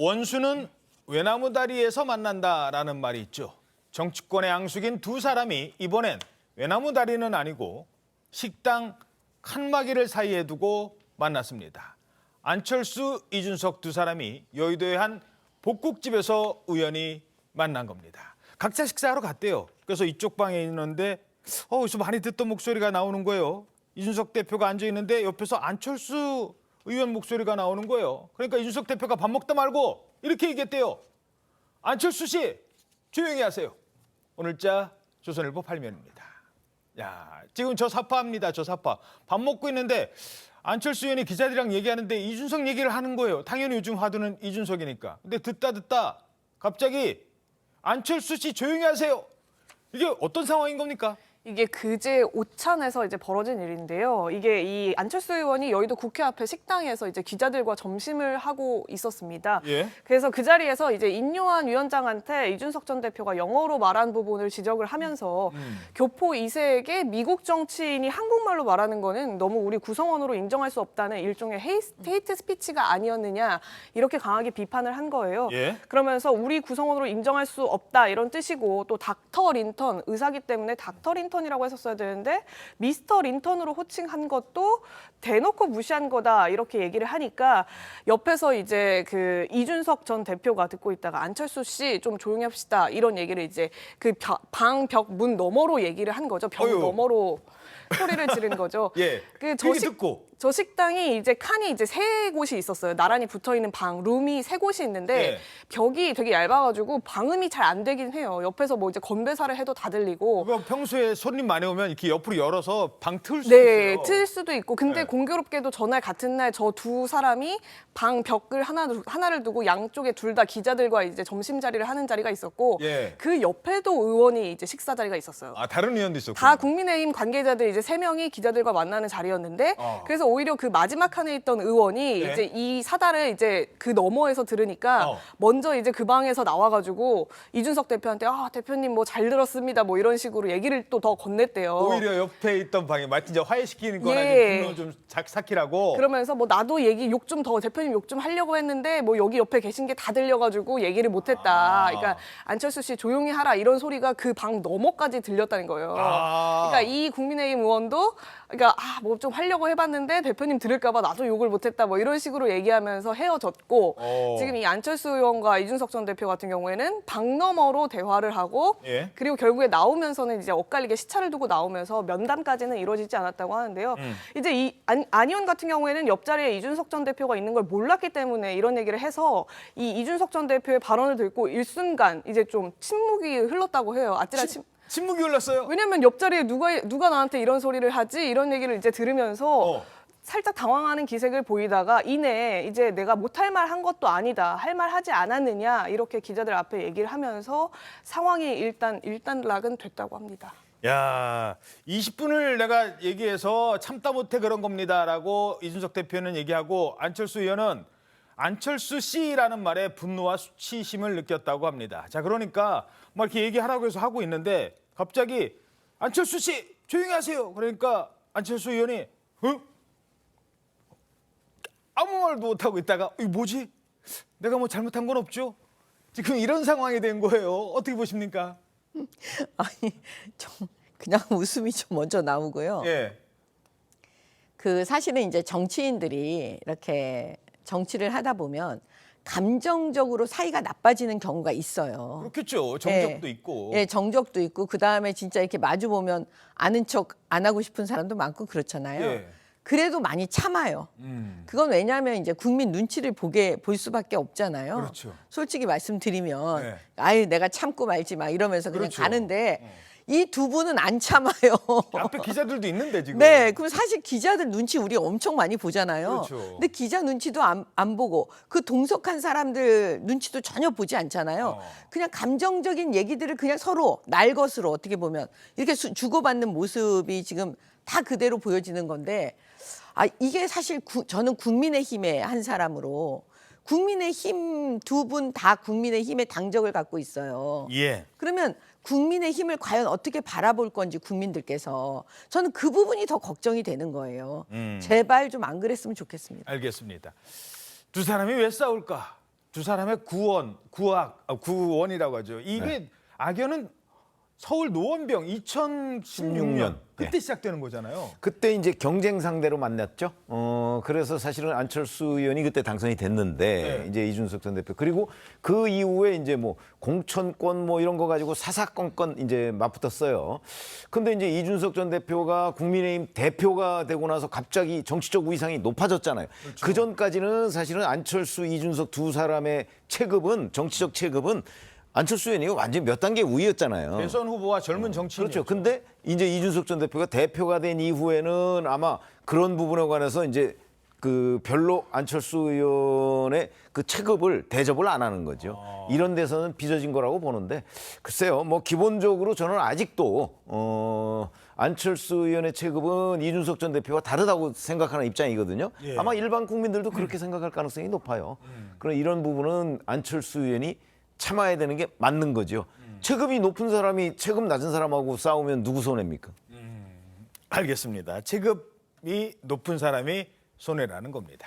원수는 외나무다리에서 만난다라는 말이 있죠. 정치권의 앙숙인 두 사람이 이번엔 외나무다리는 아니고 식당 칸막이를 사이에 두고 만났습니다. 안철수, 이준석 두 사람이 여의도의 한 복국집에서 우연히 만난 겁니다. 각자 식사하러 갔대요. 그래서 이쪽 방에 있는데 어디서 많이 듣던 목소리가 나오는 거예요. 이준석 대표가 앉아 있는데 옆에서 안철수 의원 목소리가 나오는 거예요. 그러니까 이준석 대표가 밥 먹다 말고 이렇게 얘기했대요. 안철수 씨, 조용히 하세요. 오늘자 조선일보 8면입니다. 야, 지금 저 사파입니다. 저 사파. 밥 먹고 있는데 안철수 의원이 기자들이랑 얘기하는데 이준석 얘기를 하는 거예요. 당연히 요즘 화두는 이준석이니까. 근데 듣다 갑자기 안철수 씨 조용히 하세요. 이게 어떤 상황인 겁니까? 이게 그제 오찬에서 이제 벌어진 일인데요. 이게 이 안철수 의원이 여의도 국회 앞에 식당에서 이제 기자들과 점심을 하고 있었습니다. 예. 그래서 그 자리에서 이제 인요한 위원장한테 이준석 전 대표가 영어로 말한 부분을 지적을 하면서 교포 2세에게 미국 정치인이 한국말로 말하는 거는 너무 우리 구성원으로 인정할 수 없다는 일종의 헤이트 스피치가 아니었느냐 이렇게 강하게 비판을 한 거예요. 예. 그러면서 우리 구성원으로 인정할 수 없다 이런 뜻이고 또 닥터 린턴 의사기 때문에 닥터 린턴이라고 했었어야 되는데 미스터 린턴으로 호칭한 것도 대놓고 무시한 거다 이렇게 얘기를 하니까 옆에서 이제 그 이준석 전 대표가 듣고 있다가 안철수 씨 좀 조용히 합시다 이런 얘기를 이제 그 방 벽 문 너머로 얘기를 한 거죠. 벽 너머로 소리를 지른 거죠. 예. 그 저 식당이 이제 칸이 이제 세 곳이 있었어요. 나란히 붙어 있는 방, 룸이 세 곳이 있는데 예. 벽이 되게 얇아가지고 방음이 잘 안 되긴 해요. 옆에서 뭐 이제 건배사를 해도 다 들리고. 그거 평소에 손님 많이 오면 이렇게 옆으로 열어서 방 틀 수도 네, 있어요. 틀 수도 있고. 근데 네. 공교롭게도 전날 같은 날 저 두 사람이 방 벽을 하나를 두고 양쪽에 둘 다 기자들과 이제 점심 자리를 하는 자리가 있었고 예. 그 옆에도 의원이 이제 식사 자리가 있었어요. 아, 다른 의원도 있었고. 다 국민의힘 관계자들 이제 3명이 기자들과 만나는 자리였는데 그래서 오히려 그 마지막 칸에 있던 의원이 네. 이제 이 사달을 이제 그 너머에서 들으니까 먼저 이제 그 방에서 나와가지고 이준석 대표한테 대표님 뭐 잘 들었습니다 뭐 이런 식으로 얘기를 또 더 건넸대요. 오히려 옆에 있던 방에 마치 이제 화해시키는 거나 예. 분노 좀 삭히라고. 그러면서 뭐 나도 얘기 욕 좀 더 대표님 욕 좀 하려고 했는데 뭐 여기 옆에 계신 게 다 들려가지고 얘기를 못했다. 그러니까 안철수 씨 조용히 하라 이런 소리가 그 방 너머까지 들렸다는 거예요. 그러니까 이 국민의힘 의원도 그러니까 뭐 좀 하려고 해봤는데 대표님 들을까봐 나도 욕을 못했다 뭐 이런 식으로 얘기하면서 헤어졌고 지금 이 안철수 의원과 이준석 전 대표 같은 경우에는 방 너머로 대화를 하고 예. 그리고 결국에 나오면서는 이제 엇갈리게 시차를 두고 나오면서 면담까지는 이루어지지 않았다고 하는데요. 이제 이 안 의원 같은 경우에는 옆자리에 이준석 전 대표가 있는 걸 몰랐기 때문에 이런 얘기를 해서 이 이준석 전 대표의 발언을 듣고 일순간 이제 좀 침묵이 흘렀다고 해요. 아찔한 침묵이 흘렀어요. 왜냐면 옆자리에 누가 나한테 이런 소리를 하지? 이런 얘기를 이제 들으면서 살짝 당황하는 기색을 보이다가 이내 이제 내가 못할 말 한 것도 아니다. 할 말 하지 않았느냐. 이렇게 기자들 앞에 얘기를 하면서 상황이 일단락은 됐다고 합니다. 야, 20분을 내가 얘기해서 참다 못해 그런 겁니다라고 이준석 대표는 얘기하고 안철수 의원은 안철수 씨라는 말에 분노와 수치심을 느꼈다고 합니다. 자, 그러니까 막 이렇게 얘기하라고 해서 하고 있는데 갑자기 안철수 씨 조용히 하세요. 그러니까 안철수 의원이 아무 말도 못하고 있다가 이거 뭐지? 내가 뭐 잘못한 건 없죠? 지금 이런 상황이 된 거예요. 어떻게 보십니까? 아니, 좀 그냥 웃음이 좀 먼저 나오고요. 예. 그 사실은 이제 정치인들이 이렇게 정치를 하다 보면 감정적으로 사이가 나빠지는 경우가 있어요. 그렇겠죠. 정적도 있고. 예, 정적도 있고 그 다음에 진짜 이렇게 마주 보면 아는 척 안 하고 싶은 사람도 많고 그렇잖아요. 예. 그래도 많이 참아요. 그건 왜냐하면 이제 국민 눈치를 볼 수밖에 없잖아요. 그렇죠. 솔직히 말씀드리면 네. 아유 내가 참고 말지 막 이러면서 그냥 그렇죠. 가는데 이 두 분은 안 참아요. 앞에 기자들도 있는데 지금. 네, 그럼 사실 기자들 눈치 우리 엄청 많이 보잖아요. 그렇죠. 근데 기자 눈치도 안 보고 그 동석한 사람들 눈치도 전혀 보지 않잖아요. 그냥 감정적인 얘기들을 그냥 서로 날것으로 어떻게 보면 이렇게 주고받는 모습이 지금 다 그대로 보여지는 건데 이게 사실 저는 국민의힘의 한 사람으로 국민의힘 두 분 다 국민의힘의 당적을 갖고 있어요. 예. 그러면 국민의힘을 과연 어떻게 바라볼 건지 국민들께서 저는 그 부분이 더 걱정이 되는 거예요. 제발 좀 안 그랬으면 좋겠습니다. 알겠습니다. 두 사람이 왜 싸울까? 두 사람의 구원이라고 하죠. 이게 악연은 서울 노원병 2016년 그때 시작되는 거잖아요. 그때 이제 경쟁 상대로 만났죠. 그래서 사실은 안철수 의원이 그때 당선이 됐는데 이제 이준석 전 대표 그리고 그 이후에 이제 뭐 공천권 뭐 이런 거 가지고 사사건건 이제 맞붙었어요. 근데 이제 이준석 전 대표가 국민의힘 대표가 되고 나서 갑자기 정치적 위상이 높아졌잖아요. 그 전까지는 사실은 안철수, 이준석 두 사람의 체급은 정치적 체급은 안철수 의원이 완전 몇 단계 위였잖아요. 대선 후보와 젊은 정치인. 그렇죠. 근데 이제 이준석 전 대표가 대표가 된 이후에는 아마 그런 부분에 관해서 이제 그 별로 안철수 의원의 그 체급을 대접을 안 하는 거죠. 이런 데서는 빚어진 거라고 보는데 글쎄요. 뭐 기본적으로 저는 아직도 안철수 의원의 체급은 이준석 전 대표와 다르다고 생각하는 입장이거든요. 예. 아마 일반 국민들도 그렇게 생각할 가능성이 높아요. 그럼 이런 부분은 안철수 의원이 참아야 되는 게 맞는 거죠. 체급이 높은 사람이 체급 낮은 사람하고 싸우면 누구 손해입니까? 알겠습니다. 체급이 높은 사람이 손해라는 겁니다.